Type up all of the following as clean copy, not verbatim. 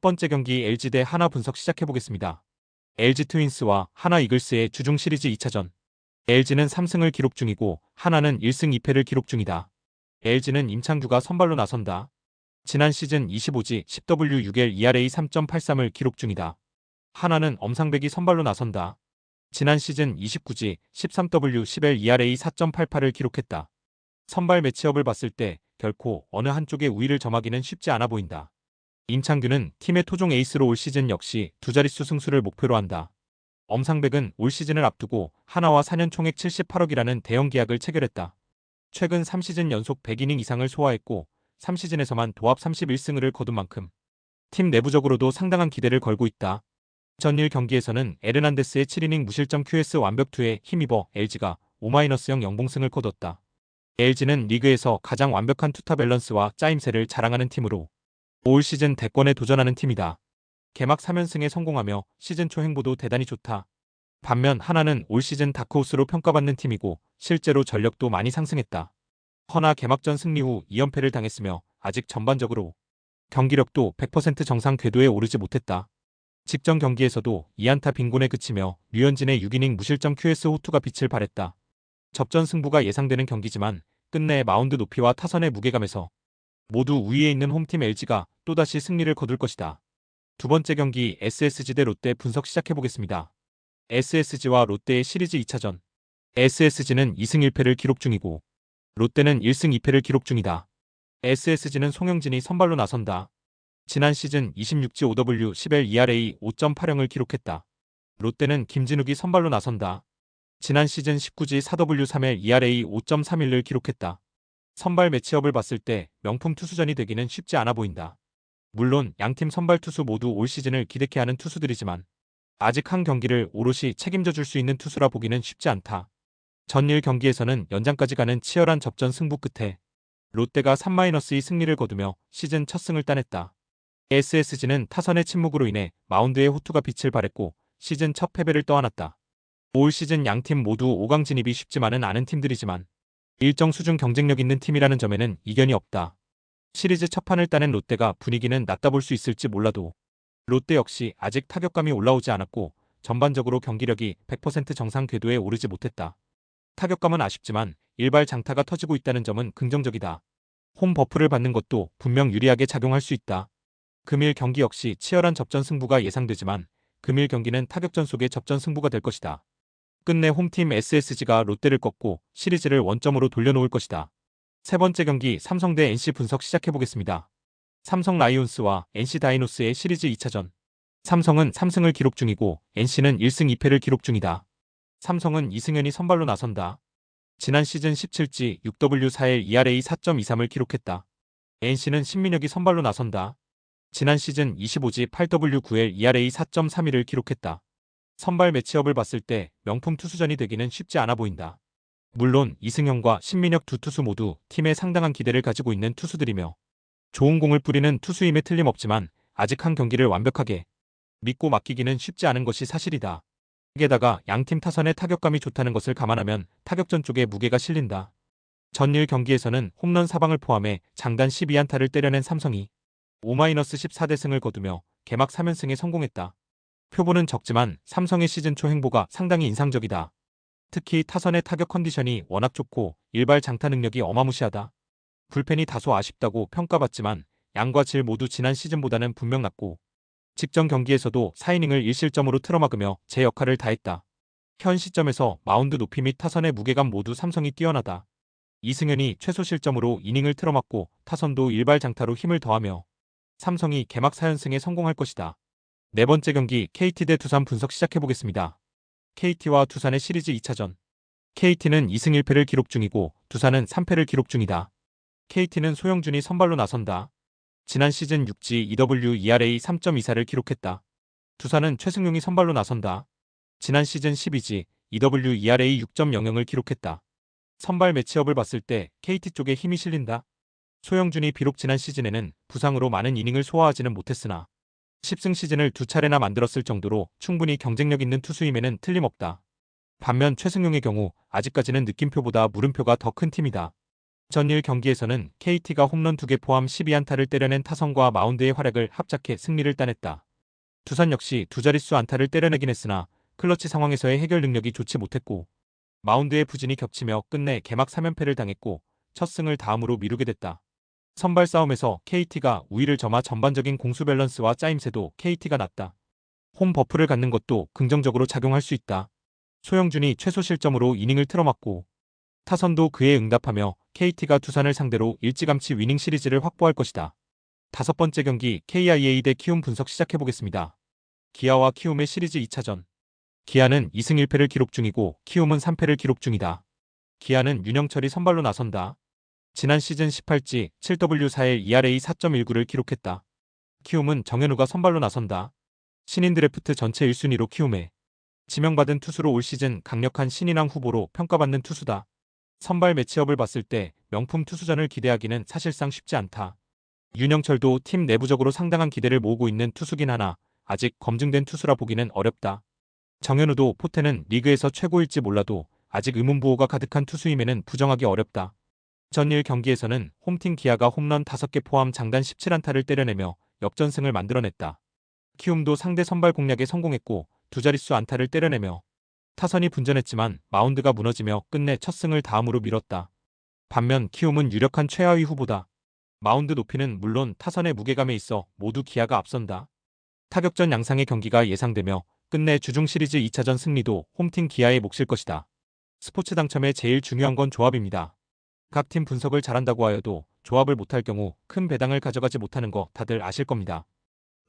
번째 경기 LG 대 하나 분석 시작해보겠습니다. LG 트윈스와 하나 이글스의 주중 시리즈 2차전. LG는 3승을 기록 중이고 하나는 1승 2패를 기록 중이다. LG는 임창규가 선발로 나선다. 지난 시즌 25지 10W6L ERA 3.83을 기록 중이다. 하나는 엄상백이 선발로 나선다. 지난 시즌 29지 13W11L ERA 4.88을 기록했다. 선발 매치업을 봤을 때 결코 어느 한쪽의 우위를 점하기는 쉽지 않아 보인다. 임창규는 팀의 토종 에이스로 올 시즌 역시 두 자릿수 승수를 목표로 한다. 엄상백은 올 시즌을 앞두고 하나와 4년 총액 78억이라는 대형 계약을 체결했다. 최근 3시즌 연속 100이닝 이상을 소화했고 3시즌에서만 도합 31승을 거둔 만큼 팀 내부적으로도 상당한 기대를 걸고 있다. 전일 경기에서는 에르난데스의 7이닝 무실점 QS 완벽투에 힘입어 LG가 5-0 연봉승을 거뒀다. LG는 리그에서 가장 완벽한 투타 밸런스와 짜임새를 자랑하는 팀으로 올 시즌 대권에 도전하는 팀이다. 개막 3연승에 성공하며 시즌 초 행보도 대단히 좋다. 반면 하나는 올 시즌 다크호스로 평가받는 팀이고 실제로 전력도 많이 상승했다. 허나 개막전 승리 후 2연패를 당했으며 아직 전반적으로 경기력도 100% 정상 궤도에 오르지 못했다. 직전 경기에서도 2안타 빈곤에 그치며 류현진의 6이닝 무실점 QS 호투가 빛을 발했다. 접전 승부가 예상되는 경기지만 끝내 마운드 높이와 타선의 무게감에서 모두 우위에 있는 홈팀 LG가 또다시 승리를 거둘 것이다. 두 번째 경기 SSG 대 롯데 분석 시작해보겠습니다. SSG와 롯데의 시리즈 2차전. SSG는 2승 1패를 기록 중이고 롯데는 1승 2패를 기록 중이다. SSG는 송영진이 선발로 나선다. 지난 시즌 26지 5W11L ERA 5.80을 기록했다. 롯데는 김진욱이 선발로 나선다. 지난 시즌 19지 4W3L ERA 5.31을 기록했다. 선발 매치업을 봤을 때 명품 투수전이 되기는 쉽지 않아 보인다. 물론 양팀 선발 투수 모두 올 시즌을 기대케 하는 투수들이지만 아직 한 경기를 오롯이 책임져 줄 수 있는 투수라 보기는 쉽지 않다. 전일 경기에서는 연장까지 가는 치열한 접전 승부 끝에 롯데가 3-2 승리를 거두며 시즌 첫 승을 따냈다. SSG는 타선의 침묵으로 인해 마운드에 호투가 빛을 발했고 시즌 첫 패배를 떠안았다. 올 시즌 양팀 모두 5강 진입이 쉽지만은 않은 팀들이지만 일정 수준 경쟁력 있는 팀이라는 점에는 이견이 없다. 시리즈 첫 판을 따낸 롯데가 분위기는 낮다 볼 수 있을지 몰라도 롯데 역시 아직 타격감이 올라오지 않았고 전반적으로 경기력이 100% 정상 궤도에 오르지 못했다. 타격감은 아쉽지만 일발 장타가 터지고 있다는 점은 긍정적이다. 홈 버프를 받는 것도 분명 유리하게 작용할 수 있다. 금일 경기 역시 치열한 접전 승부가 예상되지만 금일 경기는 타격전 속의 접전 승부가 될 것이다. 끝내 홈팀 SSG가 롯데를 꺾고 시리즈를 원점으로 돌려놓을 것이다. 세 번째 경기 삼성 대 NC 분석 시작해보겠습니다. 삼성 라이온스와 NC 다이노스의 시리즈 2차전. 삼성은 3승을 기록 중이고 NC는 1승 2패를 기록 중이다. 삼성은 이승현이 선발로 나선다. 지난 시즌 17지 6W4L ERA 4.23을 기록했다. NC는 신민혁이 선발로 나선다. 지난 시즌 25지 8W9L ERA 4.31을 기록했다. 선발 매치업을 봤을 때 명품 투수전이 되기는 쉽지 않아 보인다. 물론 이승현과 신민혁 두 투수 모두 팀에 상당한 기대를 가지고 있는 투수들이며 좋은 공을 뿌리는 투수임에 틀림없지만 아직 한 경기를 완벽하게 믿고 맡기기는 쉽지 않은 것이 사실이다. 게다가 양팀 타선의 타격감이 좋다는 것을 감안하면 타격전 쪽에 무게가 실린다. 전일 경기에서는 홈런 4방을 포함해 장단 12안타를 때려낸 삼성이 5-14대 승을 거두며 개막 3연승에 성공했다. 표보는 적지만 삼성의 시즌 초 행보가 상당히 인상적이다. 특히 타선의 타격 컨디션이 워낙 좋고 일발 장타 능력이 어마무시하다. 불펜이 다소 아쉽다고 평가받지만 양과 질 모두 지난 시즌보다는 분명 낫고 직전 경기에서도 4이닝을 1실점으로 틀어막으며 제 역할을 다했다. 현 시점에서 마운드 높이 및 타선의 무게감 모두 삼성이 뛰어나다. 이승현이 최소 실점으로 이닝을 틀어막고 타선도 일발 장타로 힘을 더하며 삼성이 개막 4연승에 성공할 것이다. 네 번째 경기 KT 대 두산 분석 시작해보겠습니다. KT와 두산의 시리즈 2차전. KT는 2승 1패를 기록 중이고 두산은 3패를 기록 중이다. KT는 소영준이 선발로 나선다. 지난 시즌 6지 2W ERA 3.24를 기록했다. 두산은 최승용이 선발로 나선다. 지난 시즌 12지 2W ERA 6.00을 기록했다. 선발 매치업을 봤을 때 KT 쪽에 힘이 실린다. 소영준이 비록 지난 시즌에는 부상으로 많은 이닝을 소화하지는 못했으나 10승 시즌을 두 차례나 만들었을 정도로 충분히 경쟁력 있는 투수임에는 틀림없다. 반면 최승용의 경우 아직까지는 느낌표보다 물음표가 더 큰 팀이다. 전일 경기에서는 KT가 홈런 2개 포함 12안타를 때려낸 타선과 마운드의 활약을 합작해 승리를 따냈다. 두산 역시 두 자릿수 안타를 때려내긴 했으나 클러치 상황에서의 해결 능력이 좋지 못했고 마운드의 부진이 겹치며 끝내 개막 3연패를 당했고 첫 승을 다음으로 미루게 됐다. 선발 싸움에서 KT가 우위를 점하 전반적인 공수 밸런스와 짜임새도 KT가 낫다. 홈 버프를 갖는 것도 긍정적으로 작용할 수 있다. 소영준이 최소 실점으로 이닝을 틀어막고 타선도 그에 응답하며 KT가 두산을 상대로 일찌감치 위닝 시리즈를 확보할 것이다. 다섯 번째 경기 KIA 대 키움 분석 시작해보겠습니다. 기아와 키움의 시리즈 2차전. 기아는 2승 1패를 기록 중이고 키움은 3패를 기록 중이다. 기아는 윤영철이 선발로 나선다. 지난 시즌 18지 7W41 ERA 4.19를 기록했다. 키움은 정현우가 선발로 나선다. 신인 드래프트 전체 1순위로 키움에 지명받은 투수로 올 시즌 강력한 신인왕 후보로 평가받는 투수다. 선발 매치업을 봤을 때 명품 투수전을 기대하기는 사실상 쉽지 않다. 윤영철도 팀 내부적으로 상당한 기대를 모으고 있는 투수긴 하나 아직 검증된 투수라 보기는 어렵다. 정현우도 포태는 리그에서 최고일지 몰라도 아직 의문부호가 가득한 투수임에는 부정하기 어렵다. 전일 경기에서는 홈팀 기아가 홈런 5개 포함 장단 17안타를 때려내며 역전승을 만들어냈다. 키움도 상대 선발 공략에 성공했고 두 자릿수 안타를 때려내며 타선이 분전했지만 마운드가 무너지며 끝내 첫 승을 다음으로 미뤘다. 반면 키움은 유력한 최하위 후보다. 마운드 높이는 물론 타선의 무게감에 있어 모두 기아가 앞선다. 타격전 양상의 경기가 예상되며 끝내 주중 시리즈 2차전 승리도 홈팀 기아의 몫일 것이다. 스포츠 당첨의 제일 중요한 건 조합입니다. 각 팀 분석을 잘한다고 하여도 조합을 못할 경우 큰 배당을 가져가지 못하는 거 다들 아실 겁니다.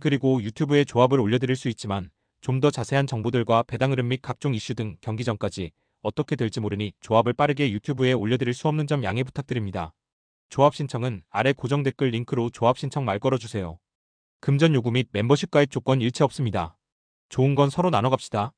그리고 유튜브에 조합을 올려드릴 수 있지만 좀 더 자세한 정보들과 배당 흐름 및 각종 이슈 등 경기 전까지 어떻게 될지 모르니 조합을 빠르게 유튜브에 올려드릴 수 없는 점 양해 부탁드립니다. 조합 신청은 아래 고정 댓글 링크로 조합 신청 말 걸어주세요. 금전 요구 및 멤버십 가입 조건 일체 없습니다. 좋은 건 서로 나눠 갑시다.